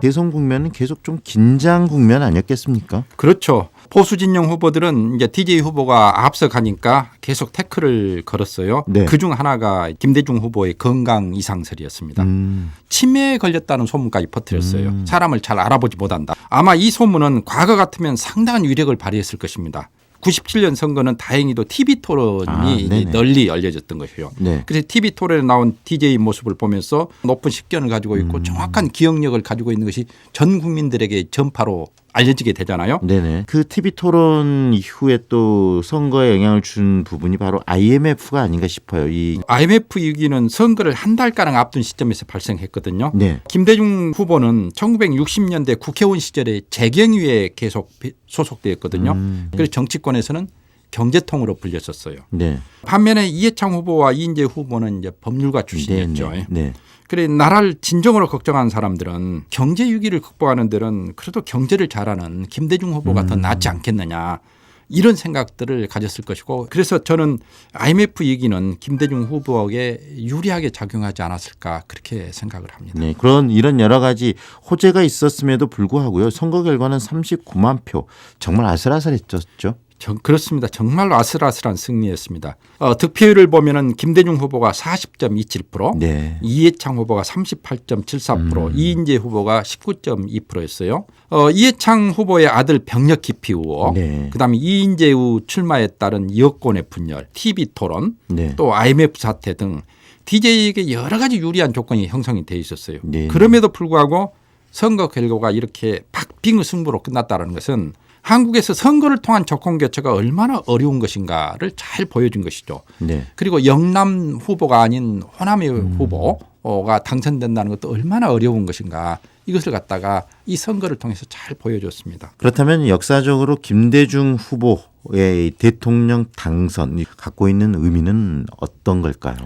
대선 국면은 계속 좀 긴장 국면 아니었겠습니까? 그렇죠. 보수 진영 후보들은 이제 DJ 후보가 앞서가니까 계속 태클을 걸었어요. 네. 그중 하나가 김대중 후보의 건강 이상설이었습니다. 치매에 걸렸다는 소문까지 퍼뜨렸어요. 사람을 잘 알아보지 못한다. 아마 이 소문은 과거 같으면 상당한 위력을 발휘했을 것입니다. 97년 선거는 다행히도 TV토론이 널리 알려졌던 것이요. 네. 그래서 TV토론에 나온 DJ 모습을 보면서 높은 식견을 가지고 있고 정확한 기억력을 가지고 있는 것이 전 국민들에게 전파로 알려지게 되잖아요. 네네. 그 TV 토론 이후에 또 선거에 영향을 준 부분이 바로 IMF가 아닌가 싶어요. 이 IMF 위기는 선거를 한 달가량 앞둔 시점에서 발생했거든요. 네. 김대중 후보는 1960년대 국회의원 시절에 재경위에 계속 소속되었거든요. 그래서 정치권에서는 경제통으로 불렸었어요. 네. 반면에 이해창 후보와 이인재 후보는 이제 법률가 출신이었죠. 네. 그래 나라를 진정으로 걱정한 사람들은 경제 위기를 극복하는 데는 그래도 경제를 잘하는 김대중 후보가 더 낫지 않겠느냐 이런 생각들을 가졌을 것이고 그래서 저는 IMF 위기는 김대중 후보에게 유리하게 작용하지 않았을까 그렇게 생각을 합니다. 네. 이런 여러 가지 호재가 있었음에도 불구하고요. 선거 결과는 39만 표 정말 아슬아슬했었죠. 그렇습니다. 정말로 아슬아슬한 승리였습니다. 득표율을 보면은 김대중 후보가 40.27%, 네. 이해창 후보가 38.74%, 이인재 후보가 19.2%였어요. 이해창 후보의 아들 병력 기피 의혹, 네. 그다음에 이인재 후 출마에 따른 여권의 분열, TV 토론, 네. 또 IMF 사태 등 DJ에게 여러 가지 유리한 조건이 형성이 돼 있었어요. 네. 그럼에도 불구하고 선거 결과가 이렇게 박빙의 승부로 끝났다는 것은 한국에서 선거를 통한 정권 교체가 얼마나 어려운 것인가를 잘 보여준 것이죠. 네. 그리고 영남 후보가 아닌 호남의 후보가 당선된다는 것도 얼마나 어려운 것인가 이것을 갖다가 이 선거를 통해서 잘 보여줬습니다. 그렇다면 역사적으로 김대중 후보의 대통령 당선이 갖고 있는 의미는 어떤 걸까요?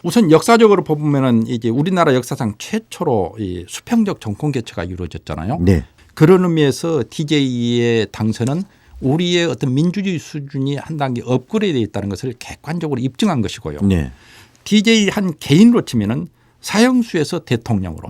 우선 역사적으로 보면은 이제 우리나라 역사상 최초로 이 수평적 정권 교체가 이루어졌잖아요. 네. 그런 의미에서 DJ의 당선은 우리의 어떤 민주주의 수준이 한 단계 업그레이드 있다는 것을 객관적으로 입증한 것이고요. 네. DJ 한 개인으로 치면은 사형수에서 대통령으로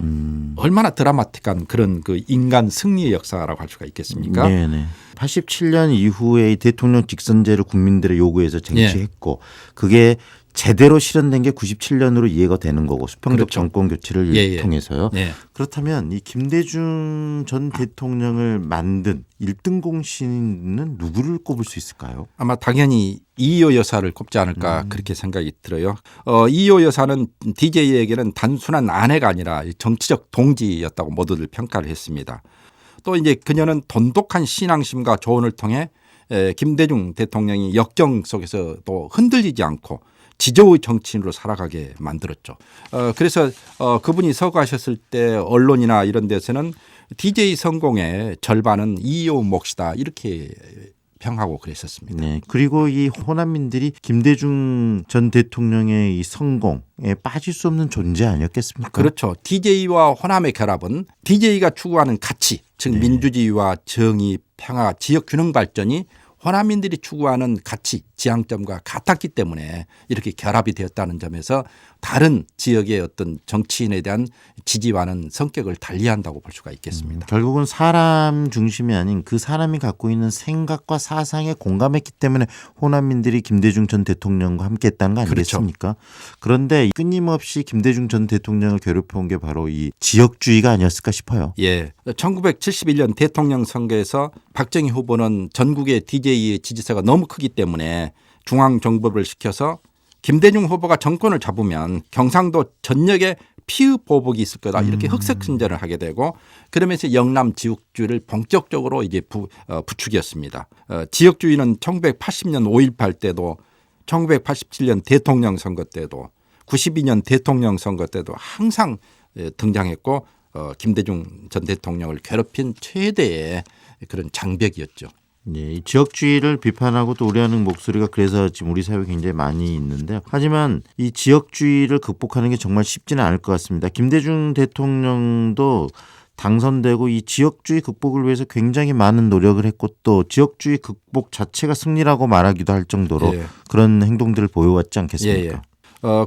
얼마나 드라마틱한 그런 그 인간 승리의 역사라고 할 수가 있겠습니까? 네네. 87년 이후에 대통령 직선제를 국민들의 요구에서 쟁취했고 그게 제대로 실현된 게 97년으로 이해가 되는 거고 수평적 그렇죠. 정권 교체를 통해서요. 예. 그렇다면 이 김대중 전 대통령을 만든 1등 공신은 누구를 꼽을 수 있을까요? 아마 당연히 이효 여사를 꼽지 않을까 그렇게 생각이 들어요. 이효 여사는 DJ에게는 단순한 아내가 아니라 정치적 동지였다고 모두들 평가를 했습니다. 또 이제 그녀는 돈독한 신앙심과 조언을 통해 김대중 대통령이 역경 속에서 또 흔들리지 않고 지저의 정치인으로 살아가게 만들었죠. 그래서 그분이 서거하셨을 때 언론이나 이런 데서는 DJ 성공의 절반은 이효 몫이다 이렇게 평하고 그랬었습니다. 네. 그리고 이 호남민들이 김대중 전 대통령의 이 성공에 빠질 수 없는 존재 아니었겠습니까? 그렇죠. DJ와 호남의 결합은 DJ가 추구하는 가치, 즉 민주주의와 정의, 평화, 지역 균형 발전이 호남민들이 추구하는 가치, 지향점과 같았기 때문에 이렇게 결합이 되었다는 점에서 다른 지역의 어떤 정치인에 대한 지지와는 성격을 달리한다고 볼 수가 있겠습니다. 결국은 사람 중심이 아닌 그 사람이 갖고 있는 생각과 사상에 공감했기 때문에 호남민들이 김대중 전 대통령과 함께했다는 거 아니겠습니까? 그렇죠. 그런데 끊임없이 김대중 전 대통령을 괴롭혀온 게 바로 이 지역주의가 아니었을까 싶어요. 예, 1971년 대통령 선거에서 박정희 후보는 전국의 DJ의 지지세가 너무 크기 때문에 중앙정부를 시켜서 김대중 후보가 정권을 잡으면 경상도 전역에 피의 보복이 있을 거다 이렇게 흑색순전을 하게 되고 그러면서 영남 지역주의를 본격적으로 이제 부추겼습니다. 지역주의는 1980년 5.18 때도 1987년 대통령 선거 때도 92년 대통령 선거 때도 항상 등장했고 김대중 전 대통령을 괴롭힌 최대의 그런 장벽이었죠. 네, 이 지역주의를 비판하고 또 우려하는 목소리가 그래서 지금 우리 사회에 굉장히 많이 있는데요. 하지만 이 지역주의를 극복하는 게 정말 쉽지는 않을 것 같습니다. 김대중 대통령도 당선되고 이 지역주의 극복을 위해서 굉장히 많은 노력을 했고 또 지역주의 극복 자체가 승리라고 말하기도 할 정도로 그런 행동들을 보여왔지 않겠습니까?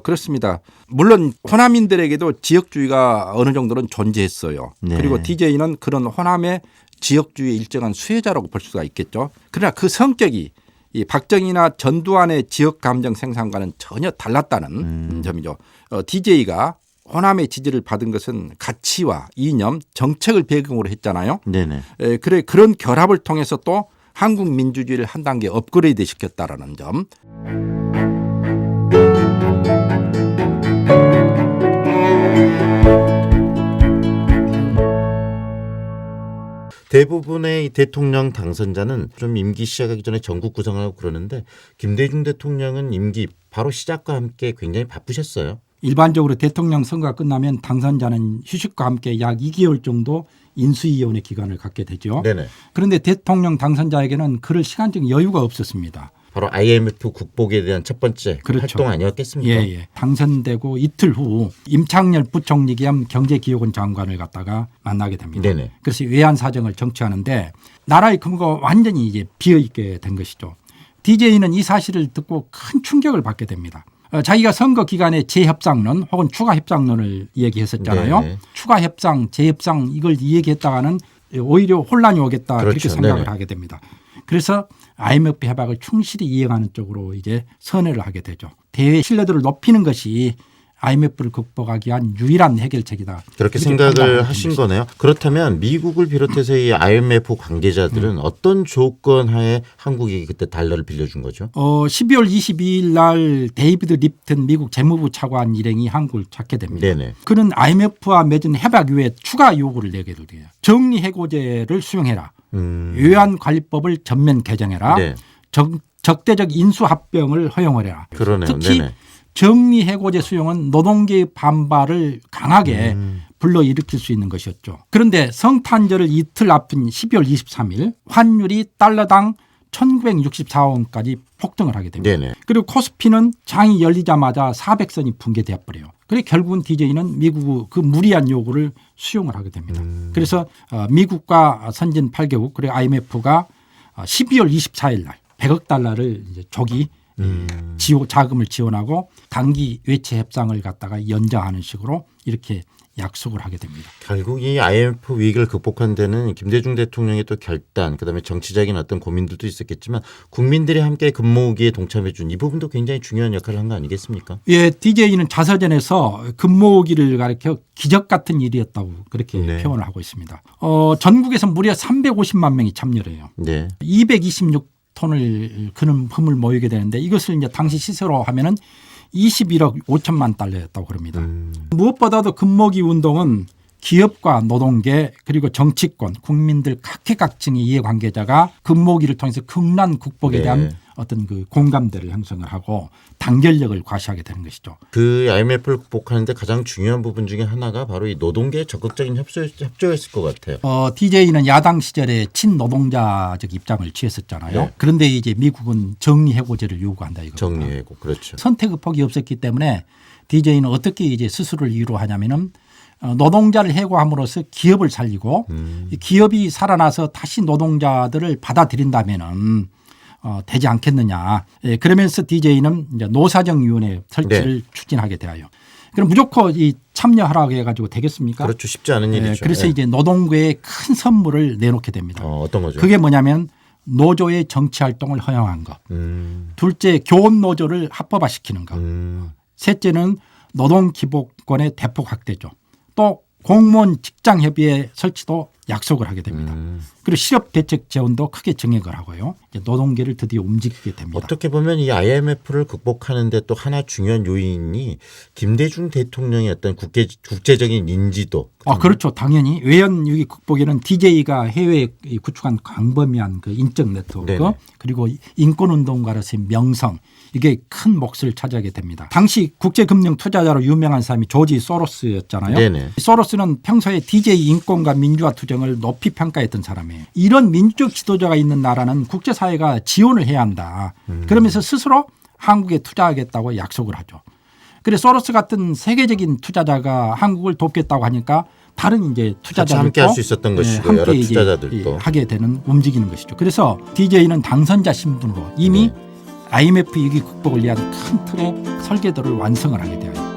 그렇습니다. 물론 호남인들에게도 지역주의가 어느 정도는 존재했어요. 네. 그리고 DJ는 그런 호남의 지역주의의 일정한 수혜자라고 볼 수가 있겠죠. 그러나 그 성격이 이 박정희나 전두환의 지역 감정 생산과는 전혀 달랐다는 점이죠. DJ가 호남의 지지를 받은 것은 가치와 이념, 정책을 배경으로 했잖아요. 네네. 그래 그런 결합을 통해서 또 한국 민주주의를 한 단계 업그레이드 시켰다라는 점. 대부분의 이 대통령 당선자는 좀 임기 시작하기 전에 전국 구성을 하고 그러는데 김대중 대통령은 임기 바로 시작과 함께 굉장히 바쁘셨어요. 일반적으로 대통령 선거가 끝나면 당선자는 휴식과 함께 약 2개월 정도 인수위원회 기간을 갖게 되죠. 네네. 그런데 대통령 당선자에게는 그럴 시간적 여유가 없었습니다. 바로 IMF 국복에 대한 첫 번째 그렇죠. 활동 아니었겠습니까? 예. 당선되고 이틀 후 임창열 부총리 겸 경제기획원 장관을 갖다가 만나게 됩니다. 네네. 그래서 외환 사정을 정치하는데 나라의 근거가 완전히 이제 비어 있게 된 것이죠. DJ는 이 사실을 듣고 큰 충격을 받게 됩니다. 자기가 선거 기간에 재협상론 혹은 추가협상론을 얘기했었잖아요. 네네. 추가협상, 재협상 이걸 얘기했다가는 오히려 혼란이 오겠다 그렇죠. 그렇게 생각을 네네. 하게 됩니다. 그래서 IMF 협약을 충실히 이행하는 쪽으로 이제 선회를 하게 되죠. 대외 신뢰도를 높이는 것이 IMF를 극복하기 위한 유일한 해결책이다. 그렇게 이렇게 생각을 판단하는 하신 것이죠. 거네요. 그렇다면 미국을 비롯해서 이 IMF 관계자들은 어떤 조건 하에 한국이 그때 달러를 빌려준 거죠? 12월 22일 날 데이비드 립튼 미국 재무부 차관 일행이 한국을 찾게 됩니다. 네네. 그는 IMF와 맺은 협약 이후에 추가 요구를 내게 돼요. 정리해고제를 수용해라. 외환관리법을 전면 개정해라. 네. 적대적 인수합병을 허용을 해라. 그러네요. 특히 네네. 정리해고제 수용은 노동계의 반발을 강하게 불러일으킬 수 있는 것이었죠. 그런데 성탄절을 이틀 앞둔 12월 23일 환율이 달러당 1964원까지 폭등을 하게 됩니다. 네네. 그리고 코스피는 장이 열리자마자 400선이 붕괴되어 버려요. 그래서 결국은 DJ는 미국 그 무리한 요구를 수용을 하게 됩니다. 그래서 미국과 선진 8개국 그리고 IMF가 12월 24일 날 100억 달러를 이제 조기 자금을 지원하고 단기 외채 협상을 갖다가 연장하는 식으로 이렇게 약속을 하게 됩니다. 결국 이 IMF 위기를 극복한 데는 김대중 대통령의 또 결단, 그다음에 정치적인 어떤 고민들도 있었겠지만 국민들이 함께 금모으기에 동참해 준 이 부분도 굉장히 중요한 역할을 한 거 아니겠습니까? 예, DJ는 자서전에서 금모으기를 가리켜 기적 같은 일이었다고 그렇게 네. 표현을 하고 있습니다. 전국에서 무려 350만 명이 참여를 해요. 네. 226톤을 금을 모이게 되는데 이것을 이제 당시 시세로 하면은 21억 5천만 달러였다고 그럽니다. 무엇보다도 금모기 운동은 기업과 노동계 그리고 정치권 국민들 각계각층의 이해관계자가 금모기를 통해서 극난 극복에 네. 대한 어떤 그 공감대를 형성을 하고 단결력을 과시하게 되는 것이죠. 그 IMF를 극복하는데 가장 중요한 부분 중에 하나가 바로 이 노동계의 적극적인 협조였을 것 같아요. DJ는 야당 시절에 친노동자적 입장을 취했었잖아요. 네. 그런데 이제 미국은 정리해고제를 요구한다 이겁니다. 정리해고 그렇죠. 선택의 폭이 없었기 때문에 DJ는 어떻게 이제 스스로를 위로하냐면은 노동자를 해고함으로써 기업을 살리고 이 기업이 살아나서 다시 노동자들을 받아들인다면은 되지 않겠느냐. 예, 그러면서 DJ는 이제 노사정위원회 설치를 추진하게 되어요. 그럼 무조건 이 참여하라고 해가지고 되겠습니까? 그렇죠. 쉽지 않은 일이죠. 그래서 예. 이제 노동부에 큰 선물을 내놓게 됩니다. 어떤 거죠? 그게 뭐냐면 노조의 정치 활동을 허용한 것. 둘째 교원 노조를 합법화시키는 것. 셋째는 노동기본권의 대폭 확대죠. 또 공무원 직장협의회 설치도 약속을 하게 됩니다. 그리고 실업대책 재원도 크게 증액을 하고요. 이제 노동계를 드디어 움직이게 됩니다. 어떻게 보면 이 IMF를 극복하는데 또 하나 중요한 요인이 김대중 대통령의 어떤 국제적인 인지도. 그렇죠. 당연히 외연 위기 극복에는 DJ가 해외에 구축한 광범위한 그 인적 네트워크 네네. 그리고 인권운동가로서의 명성 이게 큰 몫을 차지하게 됩니다. 당시 국제금융 투자자로 유명한 사람이 조지 소로스였잖아요. 네네. 소로스는 평소에 DJ 인권과 민주화 투쟁을 높이 평가했던 사람이에요. 이런 민주적 지도자가 있는 나라는 국제사회가 지원을 해야 한다. 그러면서 스스로 한국에 투자하겠다고 약속을 하죠. 그래서 소로스 같은 세계적인 투자자가 한국을 돕겠다고 하니까 다른 이제 투자자들도 함께 할 수 있었던 것이고 여러 투자자들도 하게 되는 움직이는 것이죠. 그래서 DJ는 당선자 신분으로 이미 IMF 위기 극복을 위한 큰 틀의 설계도를 완성을 하게 되어요.